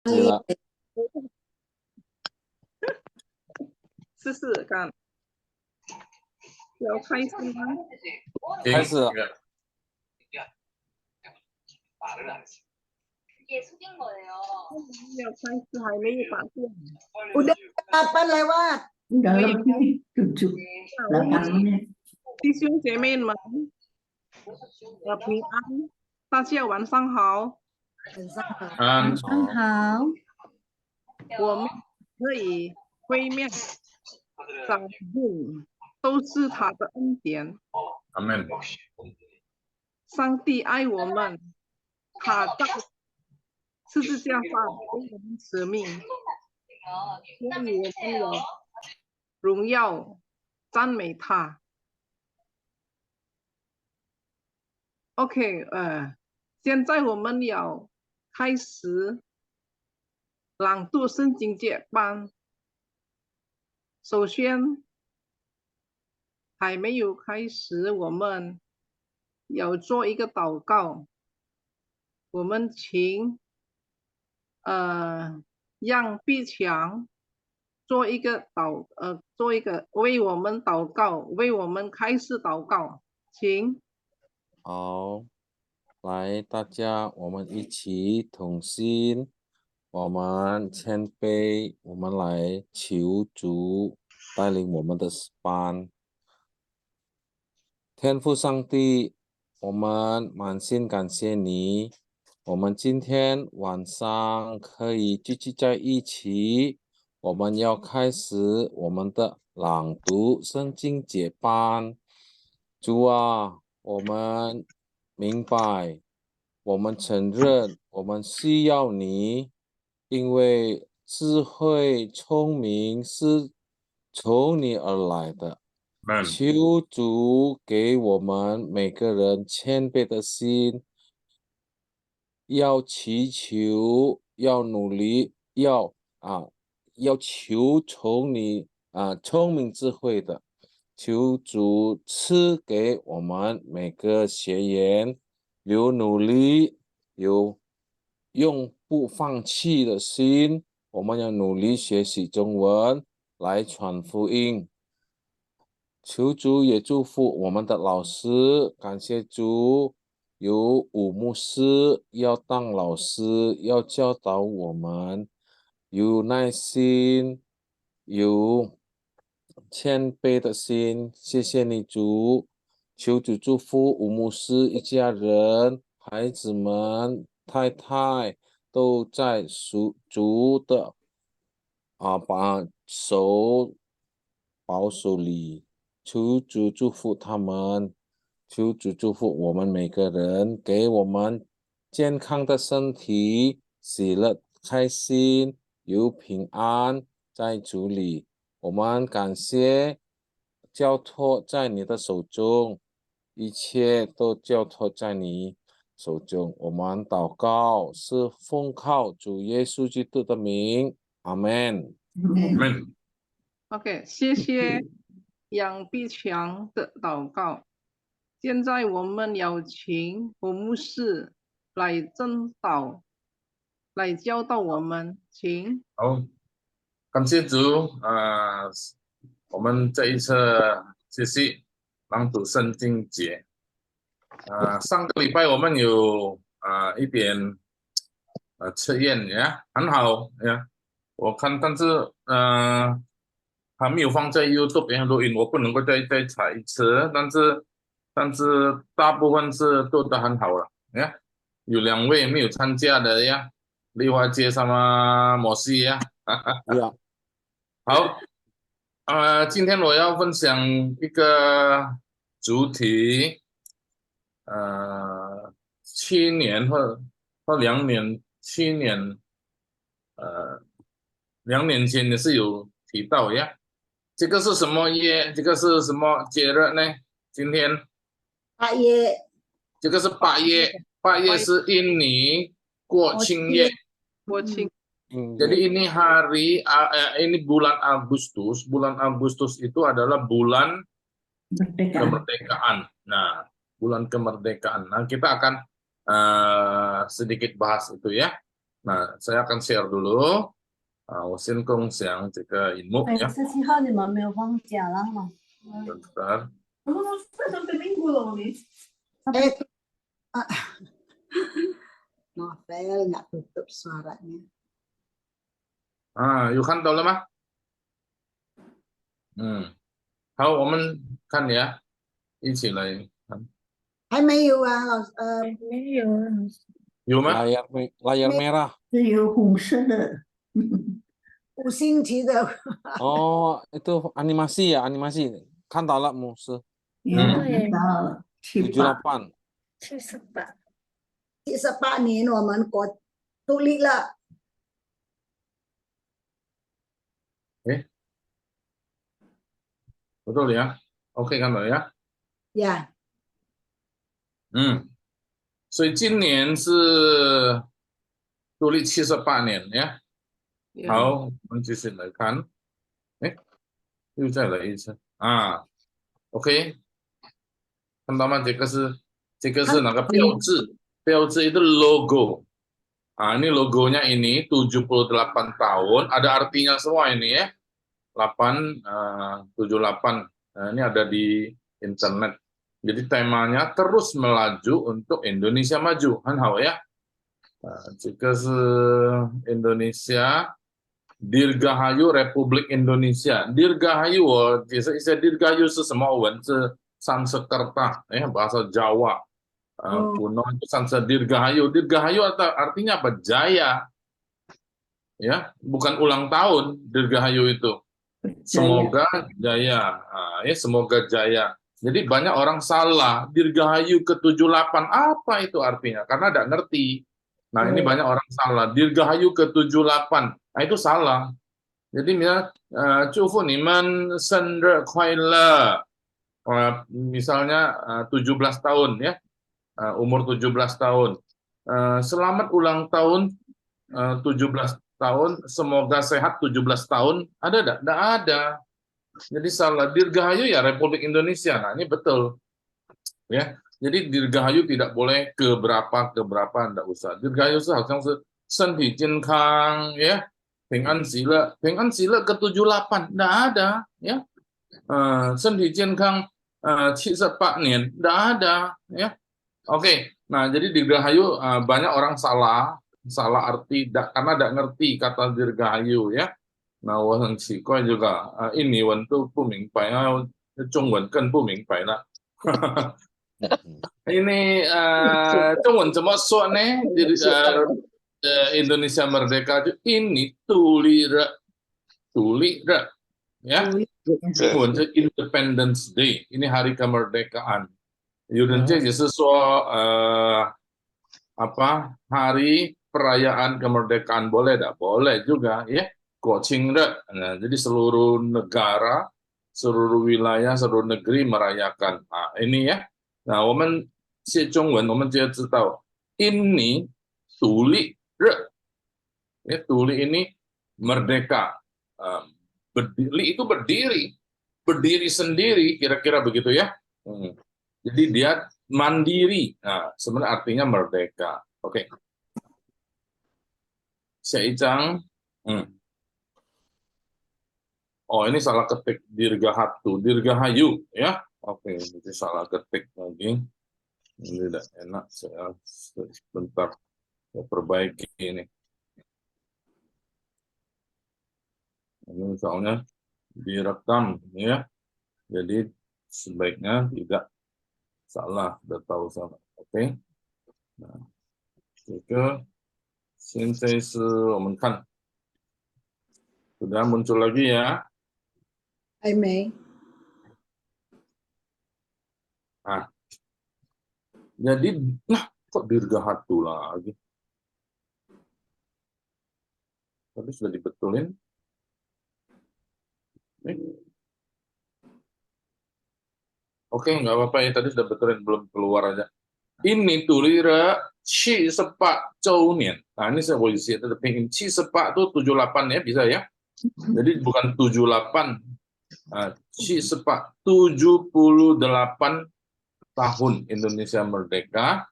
始了，试试看，要开始吗？开始了。要开始还没有打电。 Udah kapan lewat? Udah Oh, iya. lebih 7 8 menit. 弟兄姐妹们，平安，大家晚上好。晚上好。我们可以会面长进，都是他的恩典。阿门。上帝爱我们，他在十字架上为我们舍命，所以我们要荣耀赞美他。OK， 现在我们要开始朗读圣经节班。首先，还没有开始，我们要做一个祷告。我们请让碧强做一个为我们祷告，为我们开始祷告，请。好，来，大家，我们一起同心，我们谦卑，我们来求主带领我们的班。天父上帝，我们满心感谢你，我们今天晚上可以聚集在一起，我们要开始我们的朗读圣经节班。主啊，我们明白，我们承认，我们需要你，因为智慧、聪明是从你而来的。求主给我们每个人谦卑的心，要祈求，要努力，要求从你聪明智慧的，求主赐给我们每个学员有努力，有永不放弃的心。我们要努力学习中文，来传福音。求主也祝福我们的老师，感谢主，有武牧师要当老师，要教导我们，有耐心，有谦卑的心。谢谢你主，求主祝福武牧师一家人，孩子们、太太都在主的把手保守里。求主祝福他们，求主祝福我们每个人，给我们健康的身体，喜乐、开心、有平安在主里。我们感谢，交托在你的手中，一切都交托在你手中。我们祷告是奉靠主耶稣基督的名，阿门。OK， 谢谢杨碧强的祷告。现在我们邀请胡牧师来正道，来教导我们，请。好，感谢主我们这一次学习朗读圣经节。上个礼拜我们有一点测验呀，很好呀。我看，但是还没有放在 YouTube 录音，我不能够再踩一次，但是大部分是做得很好了呀。有2位没有参加的呀，丽华街什么摩西呀。好，今天我要分享一个主题，7年或2年，7年2年前也是有提到呀。这个是什么月？这个是什么节日呢？今天8月，这个是8月，8月是印尼国庆月。国庆。Jadi ini ini bulan Agustus. Bulan Agustus itu adalah bulan kemerdekaan. Nah, bulan kemerdekaan. Nah, kita akan sedikit bahas itu ya. Nah, saya akan share dulu. 我先共享这个荧幕呀。17号你们没有放假了吗？ Bentar. Eh, ah, Novel nggak tutup suaranya. 有看到了吗？好，我们看呀，一起来看， Hay mấy yêu à, 有吗？ layar merah. 是有红色的，5星级的， Oh, itu animasi ya, animasi. 看到了，牧师。看到了78。 78年我们国独立了， Betul ya? OK 看到了呀？呀，所以今年是独立78年呀。好，我们继续来看。又再来一次OK， 看到吗？这个是哪个标志？标志itu logo. Ini logonya ini 78 tahun. Ada artinya semua ini ya. 78. Ini ada di internet. Jadi temanya terus melaju untuk Indonesia maju. 很好呀。这个是 Indonesia Dirgahayu Republik Indonesia. Dirgahayu, 解释一下 Dirgahayu 是什么文字？ Sansekerta, bahasa Jawa kuno itu Dirgahayu. Dirgahayu artinya apa? Jaya, ya, bukan ulang tahun. Dirgahayu itu semoga jaya, ya semoga jaya. Jadi banyak orang salah. Dirgahayu ke-78 apa itu artinya? Karena tidak ngerti. Nah ini banyak orang salah. Dirgahayu ke-78, nah itu salah. Jadi Cufu niman Sendre Kuaila. Misalnya 17 tahun ya, umur 17 tahun. Selamat ulang tahun 17 tahun, semoga sehat 17 tahun. Ada enggak? Enggak ada. Jadi salah. Dirgahayu ya Republik Indonesia. Nah, ini betul. Ya. Jadi Dirgahayu tidak boleh keberapa enggak usah. Dirgahayu seharusnya Senti Jinkang ya. Ping'an Sila ke-78 enggak ada ya. Senti Jinkang 78 年, enggak ada ya. Oke. Nah, jadi Dirgahayu banyak orang salah arti karena enggak ngerti kata Dirgahayu ya. Nah, 我很奇怪 juga 印尼文都不明白中文更不明白了。Ini 中文怎么说呢？ Indonesia merdeka itu ini tulira ya. Untuk Independence Day, ini hari kemerdekaan. 有人这也是说hari perayaan kemerdekaan boleh enggak? Boleh juga ya. 国庆日. Nah, jadi seluruh negara, seluruh wilayah, seluruh negeri merayakan. Nah, ini ya. Nah, 我们写中文我们就要知道 ini 独立日. Ya, 独立 ini merdeka. Berdiri itu berdiri sendiri, kira-kira begitu ya. Jadi dia mandiri. Nah, sebenarnya artinya merdeka. Oke. Seijang. Oh, ini salah ketik Dirgahayu ya. Oke, ini salah ketik lagi. Ini tidak enak, saya sebentar perbaiki ini. Ini soalnya direkam ya, jadi sebaiknya tidak salah, sudah tahu salah. Oke. Nah, ke sini kan sudah muncul lagi ya. Hay mấy. Nah, jadi kok Dirgahayu lagi? Tadi sudah dibetulin. Oke, nggak apa-apa ya, tadi sudah betulin, belum keluar aja. Ini tulira Qi Sepak Zhounian. Nah, ini saya boleh isi, ada pengen Qi Sepak itu 78 ya, bisa ya. Jadi bukan 78. Qi Sepak 78 tahun Indonesia merdeka.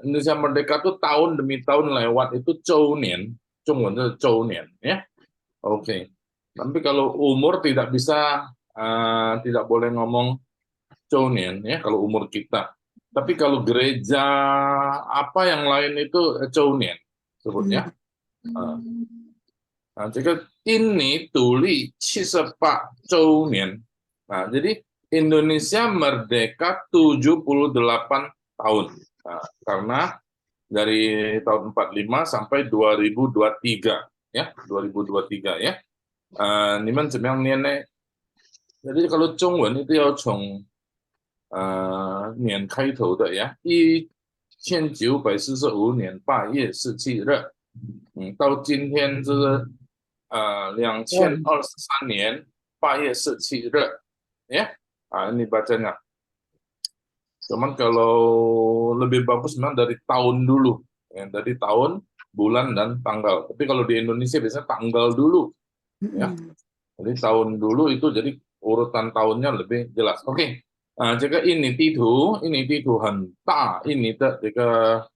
Indonesia merdeka tuh tahun demi tahun lewat itu 周年, 中文是周年 ya. Oke. Tapi kalau umur tidak bisa, tidak boleh ngomong 周年 ya kalau umur kita. Tapi kalau gereja apa yang lain itu 周年 sebutnya. Jika ini tuli 78 周年. Nah, jadi Indonesia merdeka 78 tahun. Nah, karena dari tahun 45 sampai 2023 ya, 2023 ya. 你们怎么样念呢? Jadi kalau 中文 itu 要从年开头的呀，1945年8月17日，到今天就是2023年8月17日ya. Ini bacanya. Cuman kalau lebih bagus memang dari tahun dulu, ya, dari tahun, bulan dan tanggal. Tapi kalau di Indonesia biasanya tanggal dulu, ya. Jadi tahun dulu itu jadi urutan tahunnya lebih jelas. Oke. Jika ini titu henta, ini de这个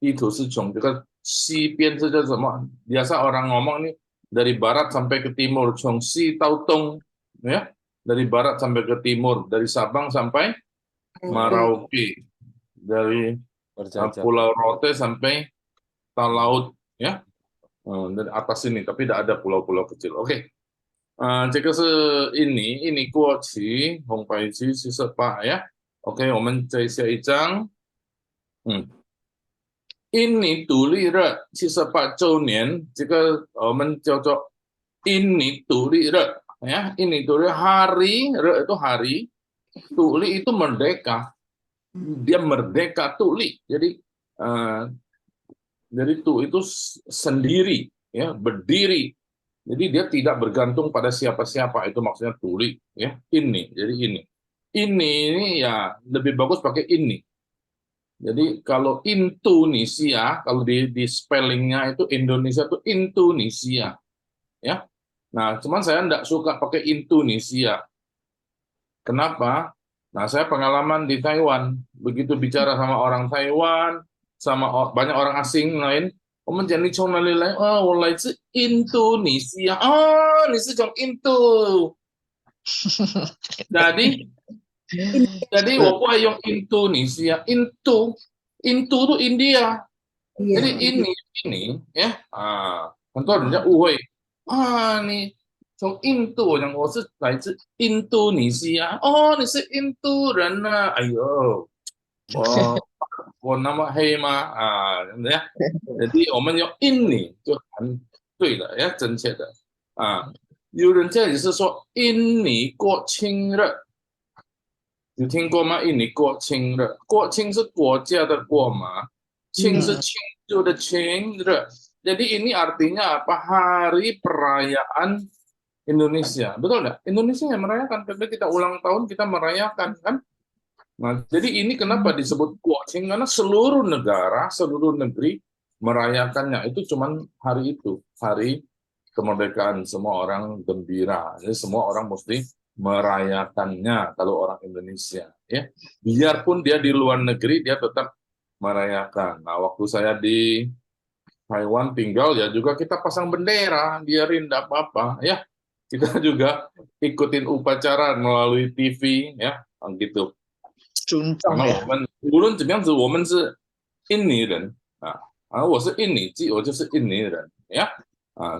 地图是从这个西边这叫什么? Biasa orang ngomong nih dari barat sampai ke timur, 从西到东, ya. Dari barat sampai ke timur, dari Sabang sampai Merauke, dari Pulau Rote sampai Talaut, ya. Dari atas ini, tapi tidak ada pulau-pulau kecil. Oke. 这个是印尼过期红白机78 ya. OK， 我们再下一张。印尼独立日78周年，这个我们叫做印尼独立日 ya. 印尼独立 hari, re itu hari, tuli itu merdeka. Dia merdeka tuli. Jadi tu itu sendiri ya, berdiri. Jadi dia tidak bergantung pada siapa-siapa, itu maksudnya tuli ya. Jadi ini ya lebih bagus pakai ini. Jadi kalau Indonesia, kalau di spellingnya itu Indonesia itu Indonesia ya. Nah, cuman saya enggak suka pakai Indonesia. Kenapa? Nah, saya pengalaman di Taiwan, begitu bicara sama orang Taiwan, sama banyak orang asing lain, 我们讲你从哪里来？我来自印度尼西亚。你是从印度。jadi 我不会用印度尼西亚，印度itu India. Jadi ini ya. 很多人家误会你从印度，我是来自印度尼西亚。你是印度人啊？哎呦，我nama Hema ya. Jadi 我们用印尼就很对了呀，正确的有人这里是说印尼国庆日，有听过吗？印尼国庆日，国庆是国家的国嘛，庆是庆祝的庆日。Jadi ini artinya apa? Hari perayaan Indonesia, betul nggak? Indonesia yang merayakan, karena kita ulang tahun kita merayakan kan? Nah, jadi ini kenapa disebut Kuoqing? Karena seluruh negara, seluruh negeri merayakannya. Itu cuman hari itu, hari kemerdekaan. Semua orang gembira. Jadi semua orang mesti merayakannya kalau orang Indonesia. Ya, biarpun dia di luar negeri, dia tetap merayakan. Nah, waktu saya di Taiwan tinggal ya juga kita pasang bendera, biarin enggak apa-apa. Ya, kita juga ikutin upacara melalui TV, ya, gitu. 尊重呀。无论怎么样子，我们是印尼人我是印尼籍，我就是印尼人ya.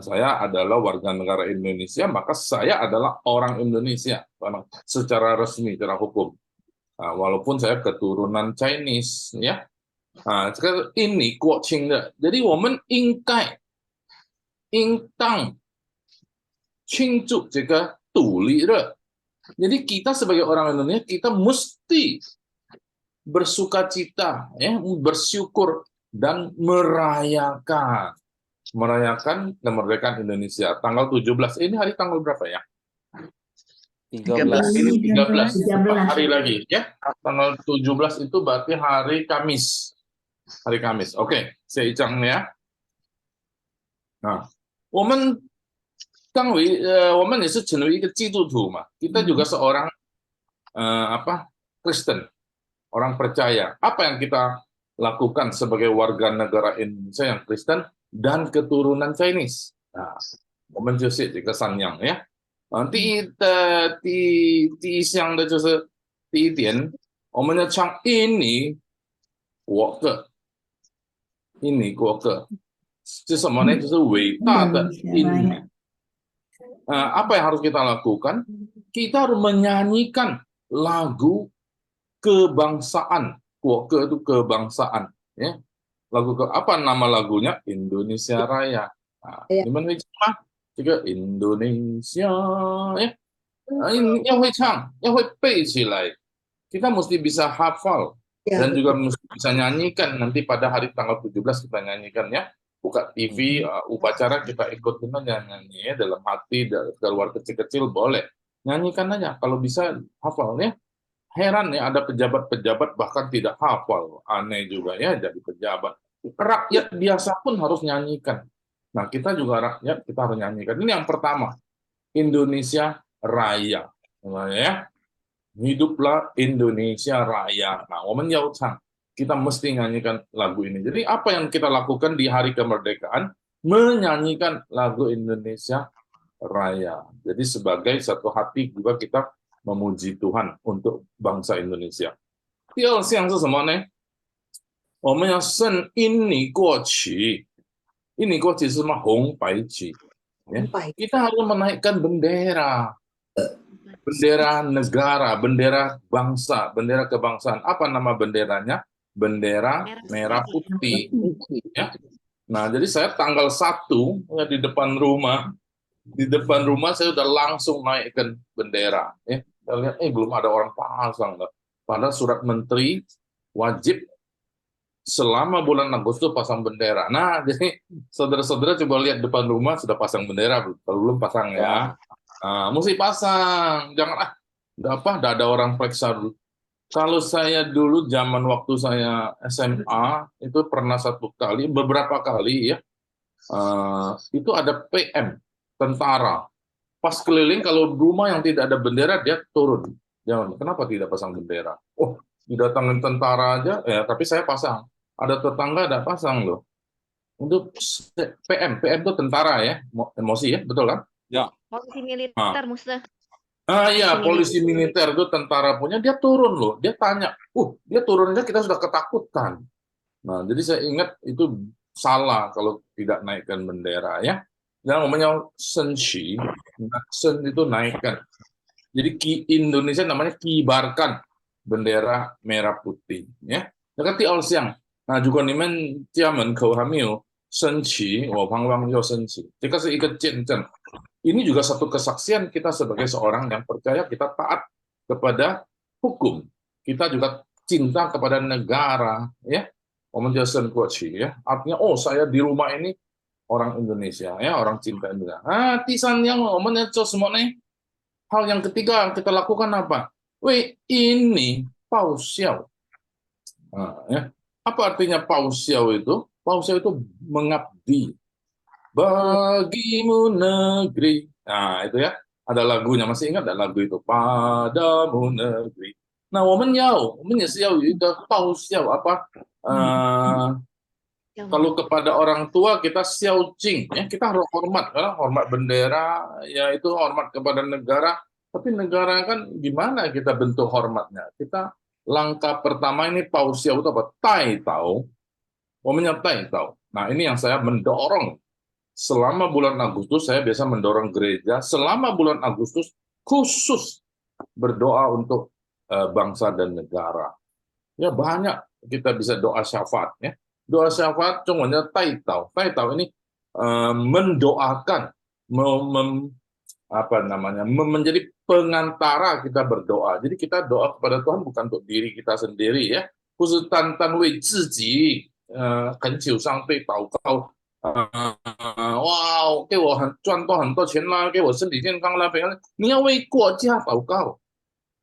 Saya adalah warga negara Indonesia, maka saya adalah orang Indonesia secara resmi, secara hukum. Walaupun saya keturunan Chinese ya. Sekarang ini Kuoqing的, jadi 我们应当庆祝这个独立日。Jadi kita sebagai orang Indonesia, kita mesti bersukacita, ya, bersyukur dan merayakan kemerdekaan Indonesia. Tanggal 17, ini hari tanggal berapa ya? 13. Ini 13 hari lagi, ya. Tanggal 17 itu berarti hari Kamis. Hari Kamis. Oke, saya icang ya. Nah, 我们也是成为一个基督徒嘛，kita juga seorang Kristen orang percaya. Apa yang kita lakukan sebagai warga negara Indonesia yang Kristen dan keturunan Chinese? Nah, 我们就是这个三样呀。第一项的就是第一点，我们要唱印尼国歌，印尼国歌是什么呢？就是伟大的印尼。apa yang harus kita lakukan? Kita harus menyanyikan lagu kebangsaan. Kuoke itu kebangsaan. Ya. Apa nama lagunya? Indonesia Raya. Nah, gimana mah? Juga Indonesia. Ya. Ini yang 会唱, yang 会背起来. Kita mesti bisa hafal. Dan juga mesti bisa nyanyikan. Nanti pada hari tanggal 17 kita nyanyikan ya. Buka TV, upacara kita ikut nyanyi ya, dalam hati, keluar kecil-kecil boleh. Nyanyikan aja, kalau bisa hafal ya. Heran ya, ada pejabat-pejabat bahkan tidak hafal. Aneh juga ya, jadi pejabat. Rakyat biasa pun harus nyanyikan. Nah, kita juga rakyat, kita harus nyanyikan. Ini yang pertama, Indonesia Raya. Ya. Hiduplah Indonesia Raya. Nah, 我们要唱. Kita mesti nyanyikan lagu ini. Jadi apa yang kita lakukan di hari kemerdekaan? Menyanyikan lagu Indonesia Raya. Jadi sebagai satu hati juga kita memuji Tuhan untuk bangsa Indonesia. 第二项是什么呢？我们要升印尼国旗。印尼国旗是什么？红白旗。Ya. Kita harus menaikkan bendera. Bendera negara, bendera bangsa, bendera kebangsaan. Apa nama benderanya? Bendera merah putih. Ya. Nah, jadi saya tanggal 1 ya, di depan rumah saya udah langsung naikkan bendera. Ya. Saya lihat, belum ada orang pasang. Padahal surat menteri wajib selama bulan Agustus pasang bendera. Nah, jadi saudara-saudara coba lihat depan rumah sudah pasang bendera, belum pasang ya. Nah, mesti pasang, jangan nggak ada orang periksa dulu. Kalau saya dulu zaman waktu saya SMA itu pernah beberapa kali ya, itu ada PM tentara. Pas keliling kalau rumah yang tidak ada bendera dia turun. Jangan, kenapa tidak pasang bendera? Oh, didatangin tentara aja, ya tapi saya pasang. Ada tetangga ada pasang loh. Untuk PM itu tentara ya, emosi ya, betul kan? Ya. Polisi militer, Musta. Iya, polisi militer itu tentara punya, dia turun loh. Dia tanya, dia turun aja kita sudah ketakutan. Nah, jadi saya ingat itu salah kalau tidak naikkan bendera ya. Yang namanya senci, sen itu naikkan. Jadi Indonesia namanya kibarkan bendera merah putih ya. Jadi siang. Nah, juga nimen jiamen kou hamil senci, pangwang yo senci. Jika saya ikut cincin. Ini juga satu kesaksian kita sebagai seorang yang percaya kita taat kepada hukum. Kita juga cinta kepada negara, ya. Ya. Artinya, saya di rumah ini orang Indonesia, ya, orang cinta Indonesia. Hal yang ketiga kita lakukan apa? Ini pausiao. Ya. Apa artinya pausiao itu? Pausiao itu mengabdi. Bagimu negeri. Nah, itu ya. Ada lagunya, masih ingat ada lagu itu? Padamu negeri. Nah, 我们也是要有一个报效 apa? Kalau kepada orang tua kita xiao jing, ya, kita harus hormat, karena hormat bendera, ya itu hormat kepada negara. Tapi negara kan gimana kita bentuk hormatnya? Kita langkah pertama ini pau xiao itu apa? Tai tau. 我们要tai tau. Nah, ini yang saya mendorong. Selama bulan Agustus, saya biasa mendorong gereja, selama bulan Agustus, khusus berdoa untuk bangsa dan negara. Ya, banyak kita bisa doa syafaat. Ya. Doa syafaat, contohnya taitau. Taitau ini mendoakan, menjadi pengantara kita berdoa. Jadi kita doa kepada Tuhan bukan untuk diri kita sendiri. Ya. Khusus tantan wei ziji, kenciu sang对祷告。哇，给我赚到很多钱啦，给我身体健康啦，你要为国家祷告，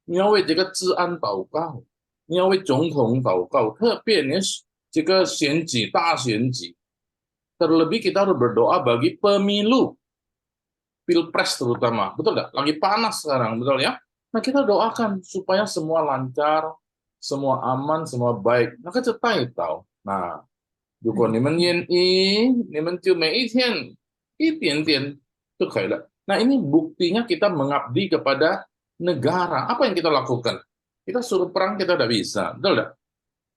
你要为这个治安祷告，你要为总统祷告，特别你这个选举大选举， terlebih kita harus berdoa bagi pemilu, pilpres terutama, betul nggak? Lagi panas sekarang, betul ya? Nah kita doakan supaya semua lancar, semua aman, semua baik. Nah, kan cetai tahu. Nah, 如果你们愿意，你们就每一天一点点就可以了。Nah, ini buktinya kita mengabdi kepada negara. Apa yang kita lakukan? Kita suruh perang kita tidak bisa, betul tidak?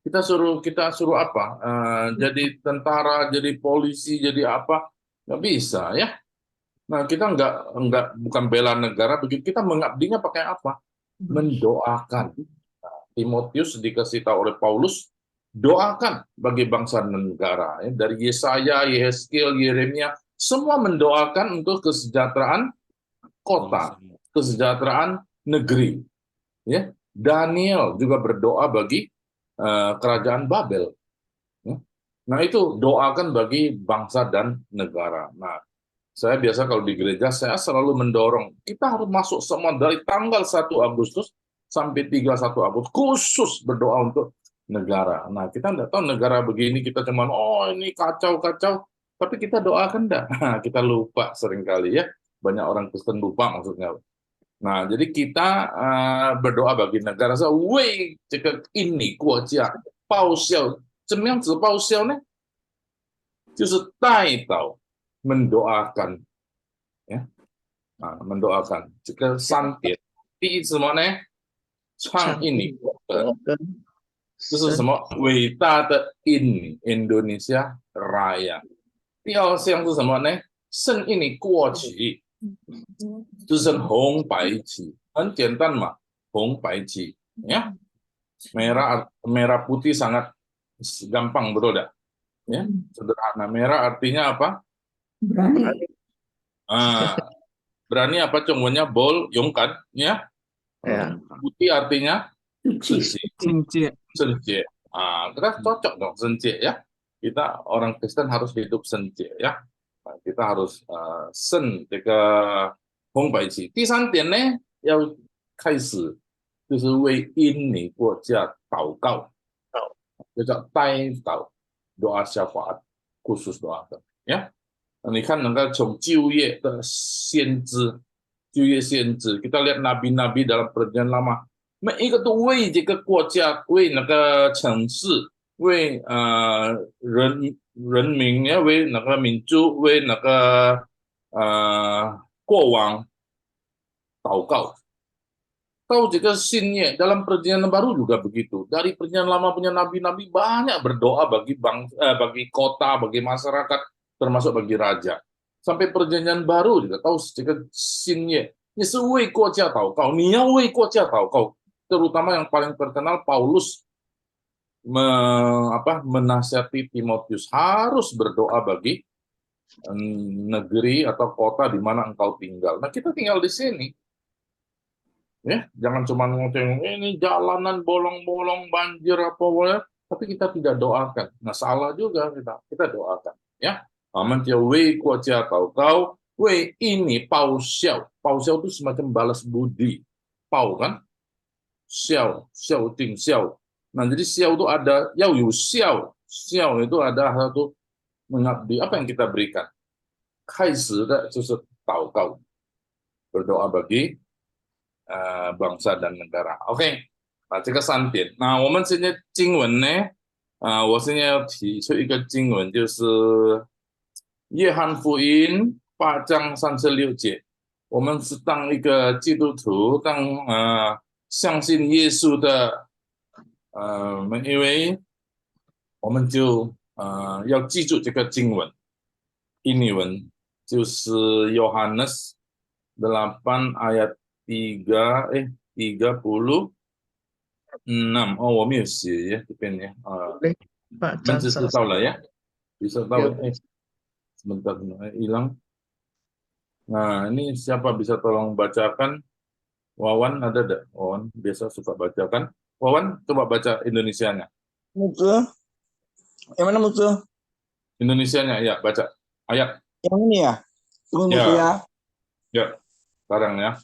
Kita suruh apa? Jadi tentara, jadi polisi, jadi apa? Nggak bisa ya. Nah, kita bukan bela negara, begitu kita mengabdinya pakai apa? Mendoakan. Nah, Timotius dikasih tahu oleh Paulus, doakan bagi bangsa dan negara. Ya. Dari Yesaya, Yehezkiel, Yeremia, semua mendoakan untuk kesejahteraan kota, kesejahteraan negeri. Ya. Daniel juga berdoa bagi kerajaan Babel. Ya. Nah, itu doakan bagi bangsa dan negara. Nah, saya biasa kalau di gereja, saya selalu mendorong, kita harus masuk semua dari tanggal 1 Agustus sampai 31 Agustus, khusus berdoa untuk negara. Nah, kita tidak tahu negara begini, kita cuma, oh ini kacau-kacau, tapi kita doakan enggak? Kita lupa seringkali ya, banyak orang Kristen lupa maksudnya. Nah, jadi kita berdoa bagi negara. So, wei, jika ini kuacia, pausiao, cemiang zi pausiao ne, 就是带到 mendoakan, ya, mendoakan. Jika 3点，第一什么呢？倡印尼国的，这是什么？伟大的Indonesia Raya。第二项是什么呢？圣印尼国旗，就是红白旗，很简单嘛，红白旗，ya. Merah putih sangat gampang, betul tidak? Ya, sederhana. Merah artinya apa? Berani. Berani apa cunggunya bol, yongkan, ya. Putih artinya suci. Senci. Kita cocok dong senci ya. Kita orang Kristen harus hidup senci ya. Nah, kita harus sen这个红白旗。第3点呢，要开始就是为印尼国家祷告，就叫代祷。doa syafaat khusus doakan ya. Nah, 你看那个从就业的先知，就业先知 kita lihat nabi-nabi dalam perjanjian lama 每一个都为这个国家，为那个城市，为人民呀，为那个民族，为那个国王祷告。Tahu jika sinnya dalam perjanjian baru juga begitu. Dari perjanjian lama punya nabi-nabi banyak berdoa bagi bagi kota, bagi masyarakat, termasuk bagi raja. Sampai perjanjian baru juga tahu jika sinnya. Ini sesuai kuaca tahu kau, niawai kuaca tahu kau. Terutama yang paling terkenal Paulus menasihati Timotius harus berdoa bagi negeri atau kota di mana engkau tinggal. Nah, kita tinggal di sini. Ya, jangan cuma ngomong ini jalanan bolong-bolong banjir apa boleh, tapi kita tidak doakan. Nah, salah juga kita doakan ya. Aman dia wei kuaca tahu kau, wei ini pau xiao. Pau xiao itu semacam balas budi. Pau kan? Xiao, xiao ting xiao. Nah, jadi xiao itu ada yao yu xiao. Xiao itu ada satu mengabdi apa yang kita berikan. Kaisi de就是祷告. Berdoa bagi bangsa dan negara. OK， 这个3点。那我们现在经文呢？我现在要提出一个经文，就是约翰福音8章36节。我们是当一个基督徒，当相信耶稣的因为我们就要记住这个经文，印尼文就是Yohanes 8 ayat 36. Oh, 我没有写呀，这边呀，们知道了ya, bisa tahu. Sebentar, hilang. Nah, ini siapa bisa tolong bacakan? Wawan ada enggak? Wawan biasa suka bacakan. Wawan, coba baca Indonesianya. Musuh. Yang mana musuh? Indonesianya, ya, baca. Ayat. Yang ini ya? Tunggu Ya. ya. Ya, sekarang ya.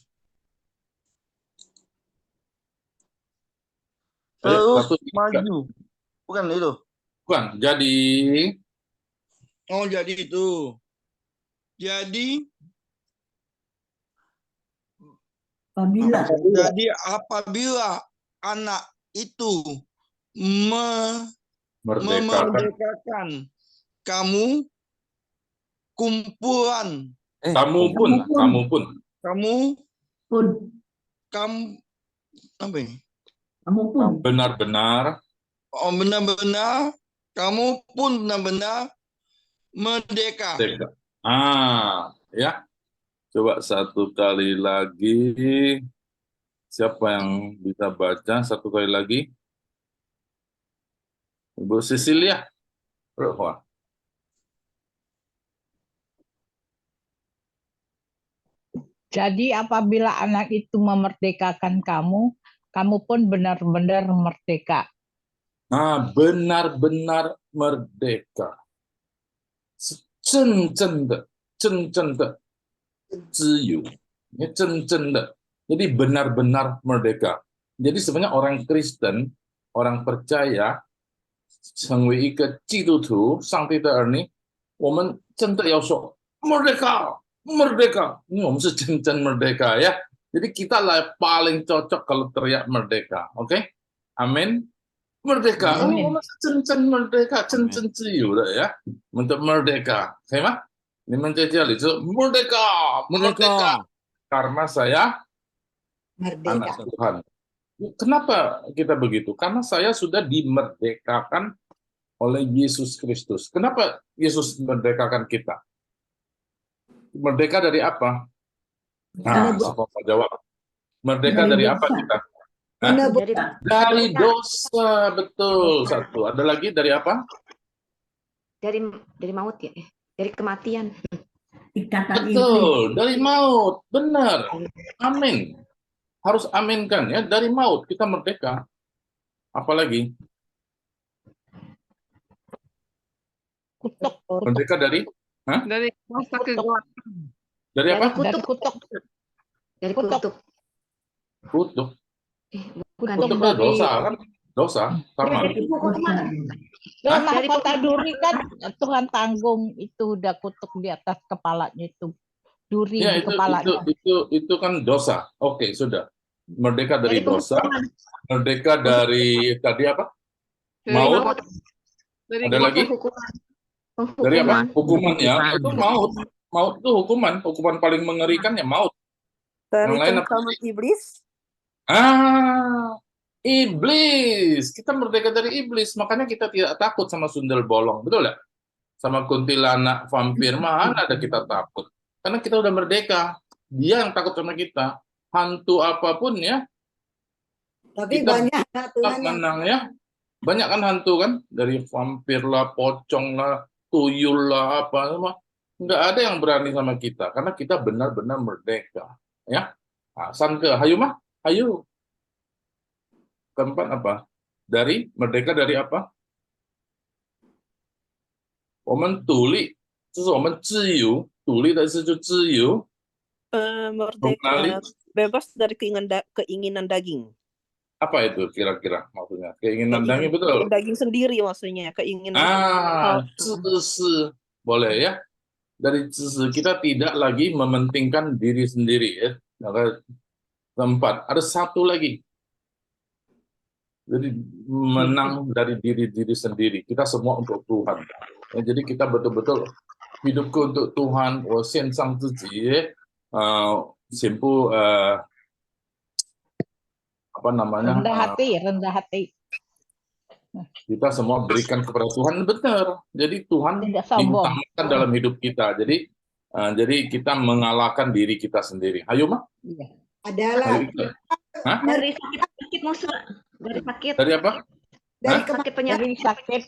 Terus 1, 2, 3. maju. Bukan itu. Bukan, jadi. Oh, jadi itu. Jadi Apabila apabila anak itu Merdekakan. memerdekakan kamu kumpulan Kamu pun. kamu Pun. apa ini? Kamu pun. Benar-benar Benar-benar kamu pun benar-benar merdeka. merdeka. Ya. Coba satu kali lagi. Siapa yang bisa baca satu kali lagi? Ibu Cecilia. Wah. Jadi apabila anak itu memerdekakan kamu, kamu pun benar-benar merdeka. Benar-benar merdeka. 真正的自由. Ya, 真正的. Jadi benar-benar merdeka. Jadi sebenarnya orang Kristen, orang percaya, 成为一个基督徒，上帝的儿女，我们真的要说 merdeka, merdeka. Ini 我们是真正 merdeka ya. Jadi kita lah paling cocok kalau teriak merdeka, oke? Amin. Merdeka, Amin. 我们是真正 merdeka, 真正自由的呀。Untuk merdeka, 可以吗？你们在这里就 merdeka, merdeka. Karena saya anak Tuhan. Kenapa kita begitu? Karena saya sudah dimerdekakan oleh Yesus Kristus. Kenapa Yesus merdekakan kita? Merdeka dari apa? Siapa mau jawab? Merdeka dari apa kita? Dari Dari dosa, betul. Satu. Ada lagi dari apa? dari maut ya, dari kematian. Ikatan Betul, dari maut. Benar. Amin. Harus aminkan ya, dari maut kita merdeka. Apalagi? Kutuk. Merdeka dari? Dari kuasa kegelapan. Dari apa? Dari kutuk. Dari Kutuk. kutuk. Kutuk. Bukan Kutuk dari- itu dosa kan? Dosa sama. Dalam Dari mahkota duri kan Tuhan tanggung itu udah kutuk di atas kepalanya itu. Duri Ya di kepalanya. itu kan dosa. Oke, sudah. Merdeka dari Dari dosa. penghukuman. Merdeka dari tadi apa? Dari Maut. maut. Dari Ada lagi? Penghukuman. Dari apa? Penghukuman. Hukuman ya. Itu maut. Maut itu hukuman. Hukuman paling mengerikan ya maut. Dari Yang lain apa? cengkraman iblis. Iblis. Kita merdeka dari iblis. Makanya kita tidak takut sama sundel bolong. Betul nggak? Sama kuntilanak, vampir. Mana ada kita takut. Karena kita udah merdeka. Dia yang takut sama kita. Hantu apapun ya. Tapi Kita banyak Tuhan yang menang ya. Banyak kan hantu kan. Dari vampir lah, pocong lah, tuyul lah, apa. Nggak ada yang berani sama kita. Karena kita benar-benar merdeka. Ya. Sanke. Hayu mah. Hayu. Keempat apa? Merdeka dari apa? 我们独立，就是我们自由，独立的意思就自由。 Merdeka, bebas dari keinginan daging. Apa itu kira-kira maksudnya? Keinginan daging betul. Daging sendiri maksudnya, keinginan. 自私 boleh ya. Dari 自私 kita tidak lagi mementingkan diri sendiri ya. Maka keempat, ada satu lagi. Jadi menang dari diri sendiri. Kita semua untuk Tuhan. Ya, jadi kita betul-betul hidupku untuk Tuhan. 我献上自己，全部 apa namanya? Rendah hati. Kita semua berikan kepada Tuhan, benar. Jadi Tuhan Tidak sombong. diutamakan dalam hidup kita. Jadi kita mengalahkan diri kita sendiri. Ayo mah. Iya. adalah Dari sakit musuh. Dari sakit. Dari apa? dari Sakit penyakit. Dari sakit.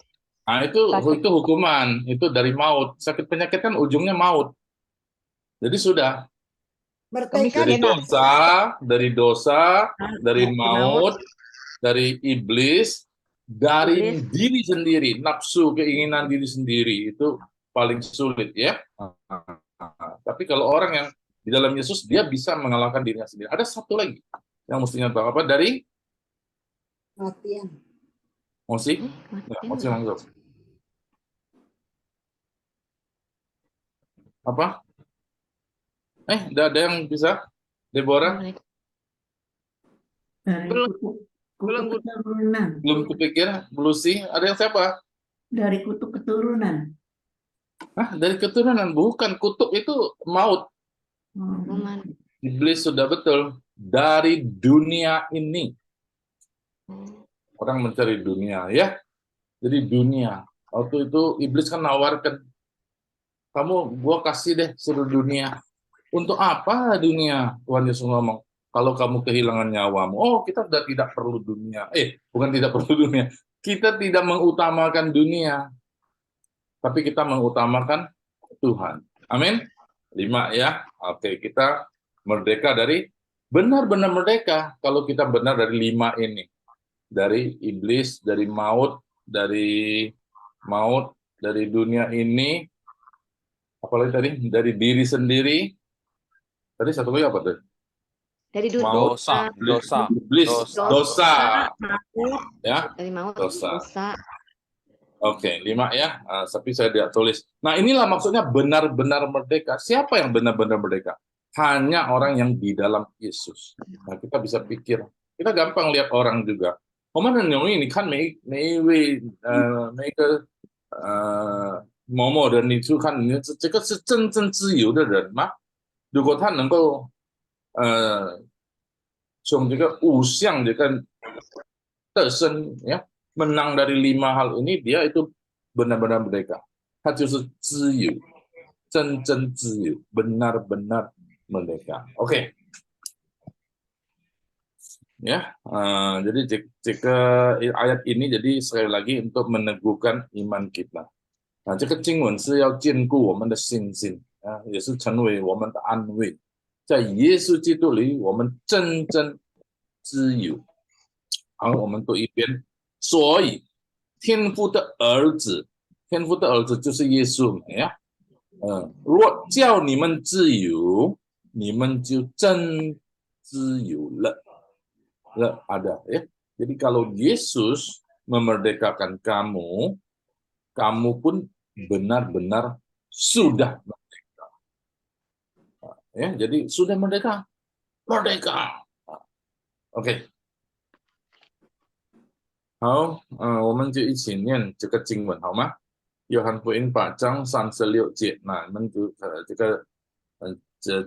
Itu hukuman, itu dari maut. Sakit penyakit kan ujungnya maut. Jadi sudah merdeka dari dosa, dari maut, dari iblis, dari diri sendiri, nafsu, keinginan diri sendiri itu paling sulit ya. Tapi kalau orang yang di dalam Yesus dia bisa mengalahkan dirinya sendiri. Ada satu lagi yang mestinya tahu apa dari kematian. Mosi? Mosi langsung. Apa? Tidak ada yang bisa? Deborah? dari kutuk. Belum, Kutuk keturunan. Belum kepikir, Lucy. Ada yang siapa? Dari kutuk keturunan. Hah, dari keturunan. Bukan, kutuk itu maut. Hmm. Iblis sudah betul. Dari dunia ini. Orang mencari dunia, ya. Jadi dunia. Waktu itu iblis kan nawarkan, gua kasih deh seluruh dunia. Untuk apa dunia? Tuhan Yesus ngomong, kalau kamu kehilangan nyawamu, oh kita sudah tidak perlu dunia. Bukan tidak perlu dunia. Kita tidak mengutamakan dunia, tapi kita mengutamakan Tuhan. Amin. 5 ya. Oke, kita merdeka dari, benar-benar merdeka kalau kita benar dari 5 ini. Dari iblis, dari maut, dari dunia ini, apalagi tadi, dari diri sendiri. Tadi satu lagi apa tuh? Dari Maut, iblis, dosa. Ya, dari maut, dosa. dosa. Oke, 5 ya. Tapi saya tidak tulis. Nah, inilah maksudnya benar-benar merdeka. Siapa yang benar-benar merdeka? Hanya orang yang di dalam Yesus. Nah, kita bisa pikir. Kita gampang lihat orang juga. 我们很容易，你看每一位每一个某某人，你去看，这个是真正自由的人吗？如果他能够从这个5项这个特征ya menang dari 5 hal ini, dia itu benar-benar merdeka. 他就是自由，真正自由，benar-benar merdeka. Oke. Ya, jadi jika ayat ini jadi sekali lagi untuk meneguhkan iman kita. 这个经文是要坚固我们的信心，也是成为我们的安慰。在耶稣基督里，我们真正自由。好，我们读一遍。所以，天父的儿子就是耶稣呀。若叫你们自由，你们就真自由了。Ada ya. Jadi kalau Yesus memerdekakan kamu, kamu pun benar-benar sudah merdeka. Ya, jadi sudah merdeka. OK。好，我们就一起念这个经文好吗？约翰福音8章36节。那你们就这个这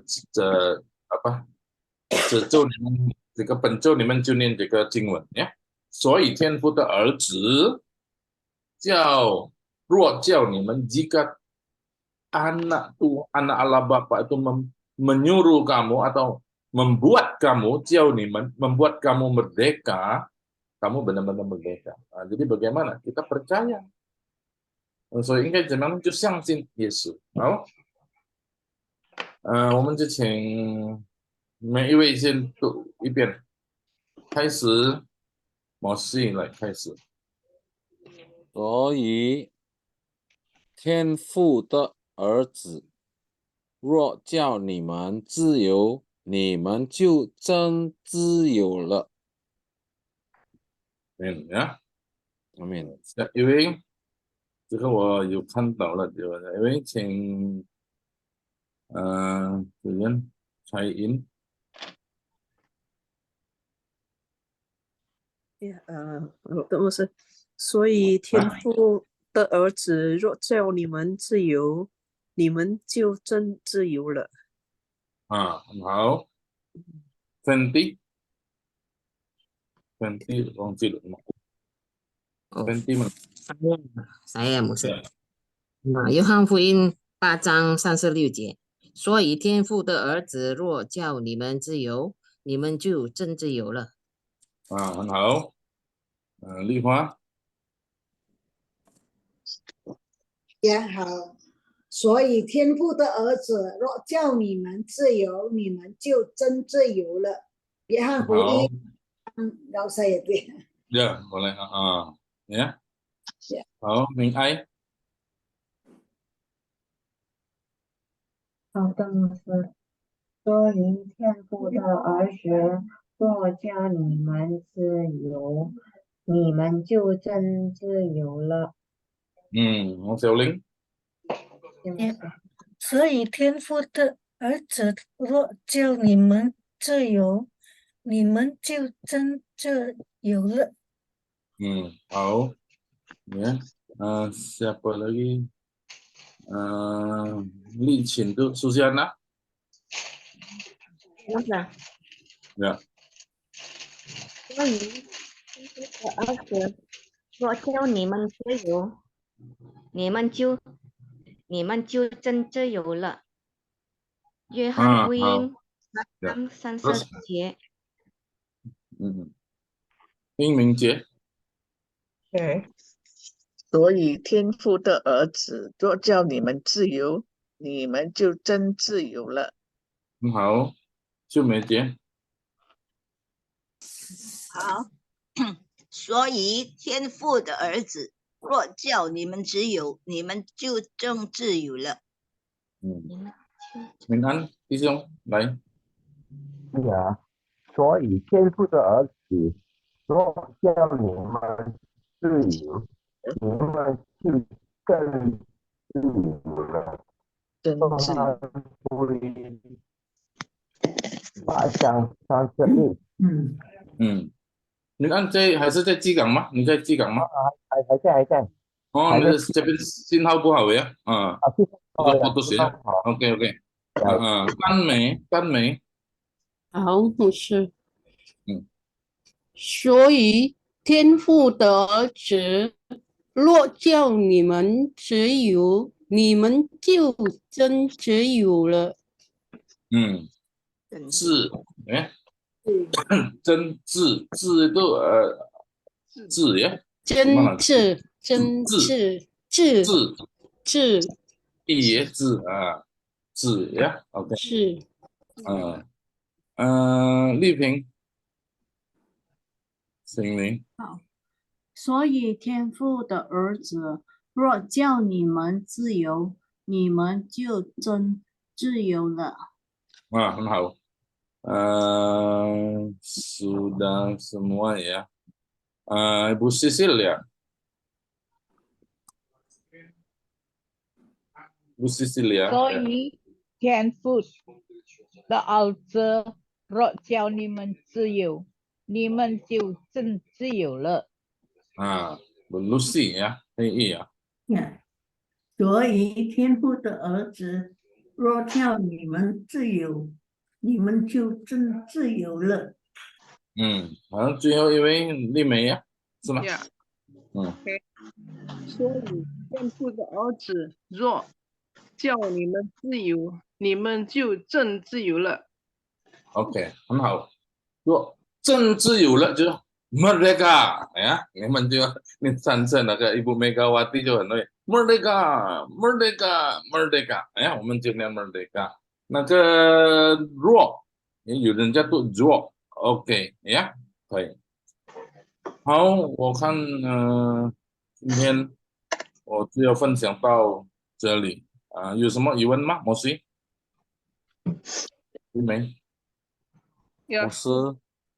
周你们这个本周你们就念这个经文呀。所以天父的儿子若叫你们jika anak Allah Bapa itu menyuruh kamu atau membuat kamu membuat kamu merdeka, kamu benar-benar merdeka. Nah, jadi bagaimana? Kita percaya. 所以应该怎么样就相信耶稣。好，我们就请每一位先读一遍，开始，毛诗颖来开始。所以天父的儿子若叫你们自由，你们就真自由了。呀，阿门。因为这个我有看到了，对吧？因为请主任蔡英。所以天父的儿子若叫你们自由，你们就真自由了。很好。Fenty 忘记了吗？Fenty 吗？Saya Musa。约翰福音8章36节，所以天父的儿子若叫你们自由，你们就真自由了。很好。丽华。也好。所以天父的儿子若叫你们自由，你们就真自由了。约翰福音，老师也对。Ya, boleh. Ya. Halo, Ming Ai。好的，牧师。所以天父的儿子若叫你们自由，你们就真自由了。王小玲。所以天父的儿子若叫你们自由，你们就真有了。好. Ya. Siapa lagi? Li Chin tu Susiana. 我想， Ya. 所以天父的儿子若叫你们自由，你们就真自由了。约翰福音Ya. 8章34节。英明节。对，所以天父的儿子若叫你们自由，你们就真自由了。好，秀梅姐。好，所以天父的儿子若叫你们自由，你们就真自由了。明安弟兄来。是啊，所以天父的儿子若叫你们自由，你们就更自由了。真自由。福音8章31。明安在还是在基港吗？你在基港吗？还在。哦，那这边信号不好呀。我都写了。OK。丹梅。好，牧师。所以天父的儿子若叫你们自由，你们就真自由了。自真自都自呀。真一也自啊，自呀。OK。是。丽萍。心灵。好，所以天父的儿子若叫你们自由，你们就真自由了。很好。Sudah semua ya. Ibu Cecilia. Bu Cecilia. 所以天父的儿子若叫你们自由，你们就真自由了。Bu Lucy ya. Iya. 所以天父的儿子若叫你们自由，你们就真自由了。好像最后一位丽梅呀，是吗？所以天父的儿子若叫你们自由，你们就真自由了。OK， 很好。若真自由了，就 merdeka ya. 你们就上次那个Ibu Megawati 就很会 merdeka。哎，我们就念 merdeka。那个若，有人叫做若 ，OK 呀，可以。好，我看今天我就要分享到这里有什么疑问吗？摩西？没。牧师。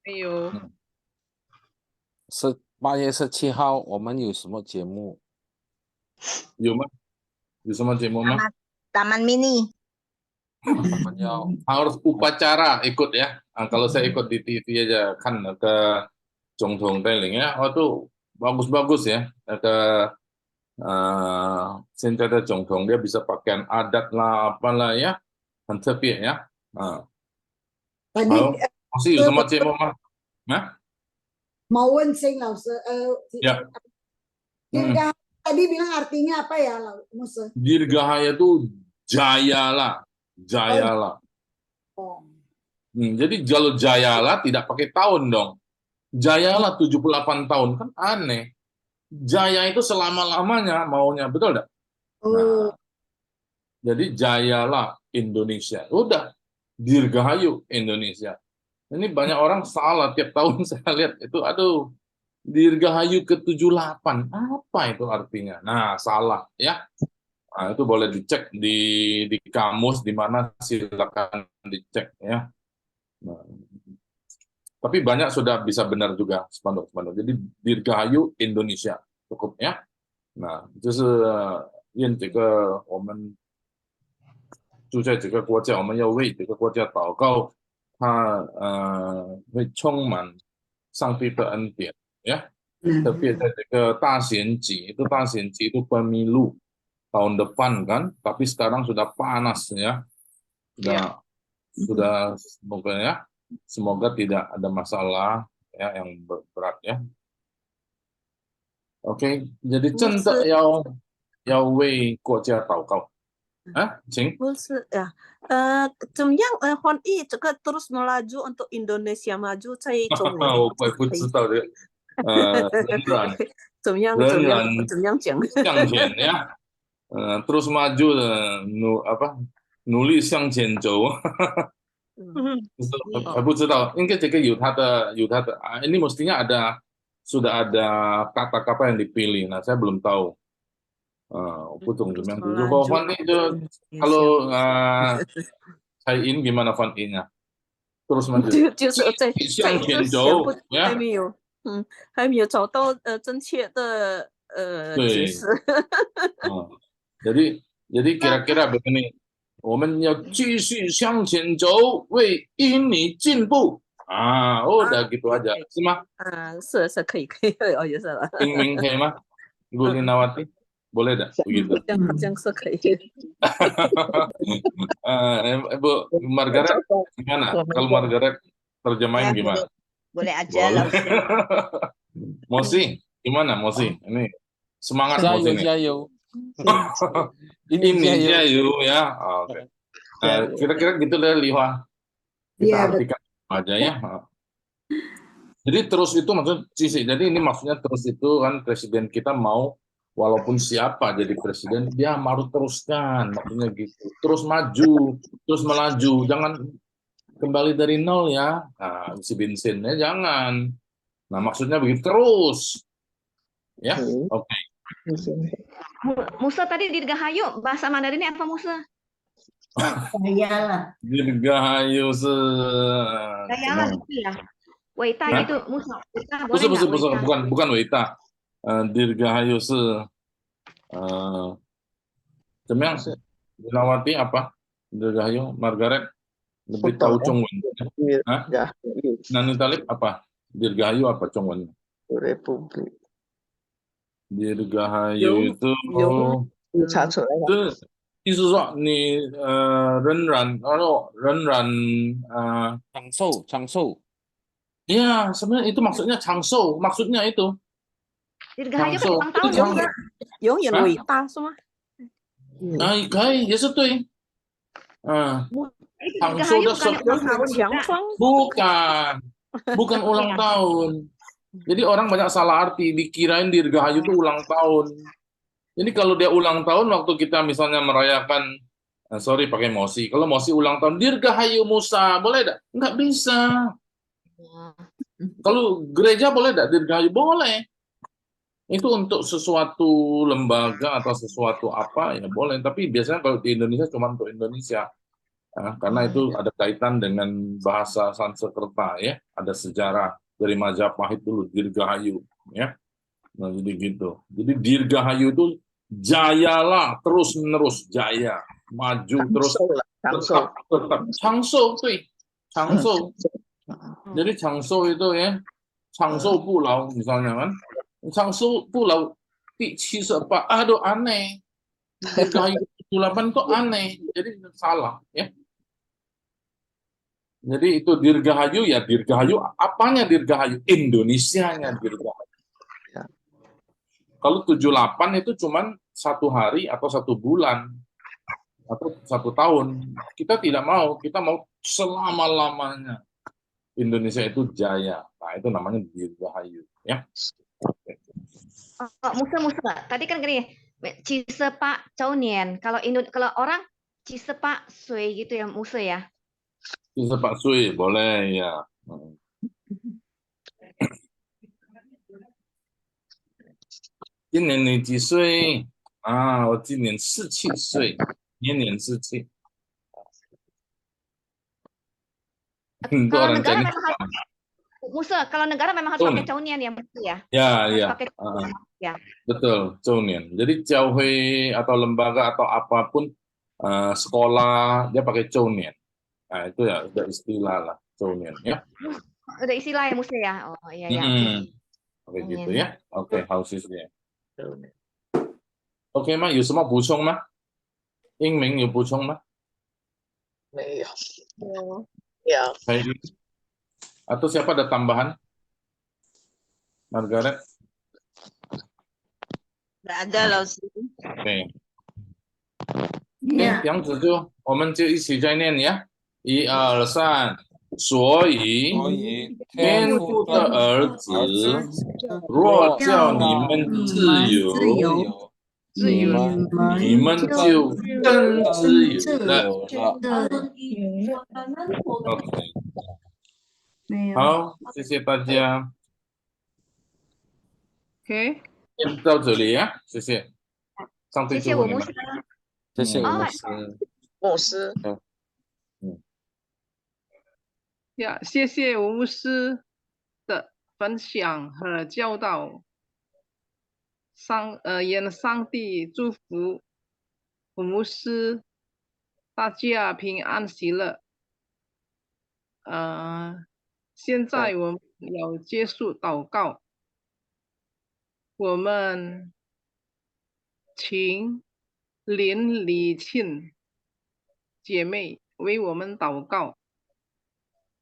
没有。是8月17号，我们有什么节目？有吗？有什么节目吗？ Taman Mini. Harus upacara ikut ya. Kalau saya ikut di TV aja kan ke Chongthong Tailing ya. Oh tuh bagus-bagus ya. Ke Senjata Chongthong dia bisa pakaian adat lah apalah ya. 很特别ya. 好，masih有什么节目吗？mau Sing老师ya. Tadi bilang artinya apa ya, Musa? Dirgahaya itu jayalah. Jadi kalau jayalah tidak pakai tahun dong. Jayalah 78 tahun kan aneh. Jaya itu selama-lamanya maunya, betul enggak? Nah, jadi jayalah Indonesia. Udah, Dirgahayu Indonesia. Ini banyak orang salah tiap tahun saya lihat itu, aduh, Dirgahayu ke-78. Apa itu artinya? Nah, salah ya. Nah, itu boleh dicek di kamus di mana silakan dicek ya. Nah, tapi banyak sudah bisa benar juga spanduk-spanduk. Jadi Dirgahayu Indonesia cukup ya. 那就是愿这个我们住在这个国家，我们要为这个国家祷告，它会充满上帝的恩典ya. Tapi ada ke Tasienji, itu Tasienji itu pemilu tahun depan kan, tapi sekarang sudah panas ya. Sudah semoga ya, semoga tidak ada masalah ya yang berat ya. Oke, jadi 真的要为国家祷告。请。不是呀，怎么样？翻译这个 terus melaju untuk Indonesia maju，在中文。我不知道的，仍然怎么样讲？向前呀，terus maju的努力向前走。还不知道，应该这个有它的ini mestinya sudah ada kata-kata yang dipilih. Nah, saya belum tahu. 不懂怎么样。如果翻译就 kalau Tsai In gimana 翻译nya？ terus maju， 就是在向前走，还没有找到正确的解释。jadi kira-kira begini， 我们要继续向前走，为印尼进步。udah gitu aja， 是吗？是可以，哦也是了。Ming可以吗？ Ibu Linawati boleh tak begitu？ 好像是可以。Ibu Margaret gimana? Kalau Margaret terjemahin gimana? Boleh aja lah. Mosi gimana Mosi? Ini semangat Mosi nih. Ini jayu ya. Oke. Kira-kira gitu deh Liwa. Kita artikan aja ya. Jadi terus itu maksudnya sisi. Jadi ini maksudnya terus itu kan presiden kita mau walaupun siapa jadi presiden dia harus teruskan, maksudnya gitu. Terus maju, terus melaju, jangan kembali dari nol ya. Nah, isi bensinnya jangan. Nah, maksudnya begitu terus. Ya, oke. Musa tadi Dirgahayu bahasa Mandarinnya apa Musa? Dayalah. Dirgahayu Dayalah gitu ya. Weita itu Musa. Bukan Weita. Dirgahayu Cemeng Dinawati apa? Dirgahayu Margaret lebih tahu Chongwen. Nani Talib apa? Dirgahayu apa Chongwen? Republik. Dirgahayu itu 意思说你仍然长寿。Ya, sebenarnya itu maksudnya Changshou, maksudnya itu. Dirgahayu kan ulang tahun. 永远伟大是吗？可以，也是对。Changshou的bukan ulang tahun. Jadi orang banyak salah arti, dikirain Dirgahayu itu ulang tahun. Jadi kalau dia ulang tahun waktu kita misalnya merayakan, sorry pakai Mosi, kalau Mosi ulang tahun Dirgahayu Musa, boleh enggak? Enggak bisa. Kalau gereja boleh enggak Dirgahayu? Boleh. Itu untuk sesuatu lembaga atau sesuatu apa ya boleh, tapi biasanya kalau di Indonesia cuma untuk Indonesia. Karena itu ada kaitan dengan bahasa Sanskerta ya, ada sejarah dari Majapahit dulu Dirgahayu ya. Nah, jadi gitu. Jadi Dirgahayu itu jayalah terus menerus jaya, maju terus tetap Changshou tuh. Changshou. Jadi Changshou itu ya, Changshou Pulau misalnya kan. Changshou Pulau di 74. Aduh aneh. Dirgahayu 78 itu aneh. Jadi salah ya. Jadi itu Dirgahayu ya Dirgahayu, apanya Dirgahayu? Indonesianya Dirgahayu. Kalau 78 itu cuman 1 hari atau 1 bulan atau 1 tahun. Kita tidak mau, kita mau selama-lamanya Indonesia itu jaya. Nah, itu namanya Dirgahayu ya. Musa. Tadi kan gini, Cisepak Caunian. Kalau orang Cisepak Sui gitu ya, Musa ya. Cisepak Sui boleh ya. 今年你几岁？我今年47岁，年年47。很多人在 Musa, kalau negara memang harus pakai caunian ya, Musa ya. Ya. Betul, caunian. Jadi Jiaohui atau lembaga atau apapun sekolah dia pakai caunian. Nah, itu ya udah istilah lah caunian ya. Ada istilah ya Musa ya? Oh iya ya. Oke gitu ya. Oke， 好，谢谢。OK 吗？有什么补充吗？英明有补充吗？没有。Atau siapa ada tambahan? Margaret? Tidak ada, Laos. Oke. ，Yeah，这样子我们就一起再念呀，1、2、3。所以所以天天父的父的儿子儿子若叫你叫们你自们由，自由，你们就真自由了。OK，没有。好，谢谢大家， OK，先到这里啊，谢谢，上帝谢谢祝福你们我牧师。，谢谢哦牧师。牧师，呀，谢谢吴牧师的分享和教导。愿上帝祝福吴牧师，大家平安喜乐。现在我们要结束祷告，我们请林李庆姐妹为我们祷告。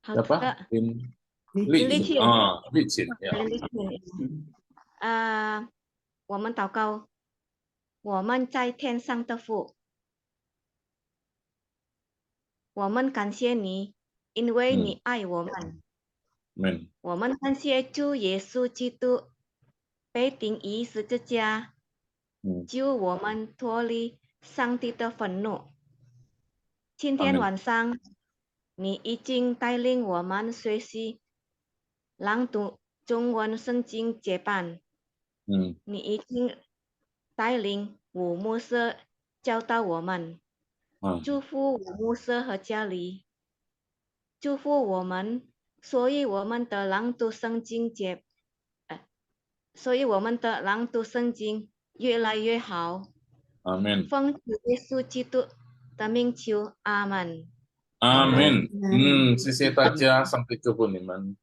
好 Siapa? 的， Licin. Licin. Licin ya. Licin. 我们祷告，我们在天上的父，我们感谢你，因为你爱我们。 Amin. 我们感谢主耶稣基督被钉于十字架，救我们脱离上帝的愤怒。今天 Amin. 晚上，你已经带领我们学习朗读中文圣经节版。你已经带领吴牧师教导我们，祝福吴牧师和家里，祝福我们，所以我们的朗读圣经越来越好。 Amin. 奉主耶稣基督的名求，阿门。 Amin. 谢谢大家，上帝祝福你们。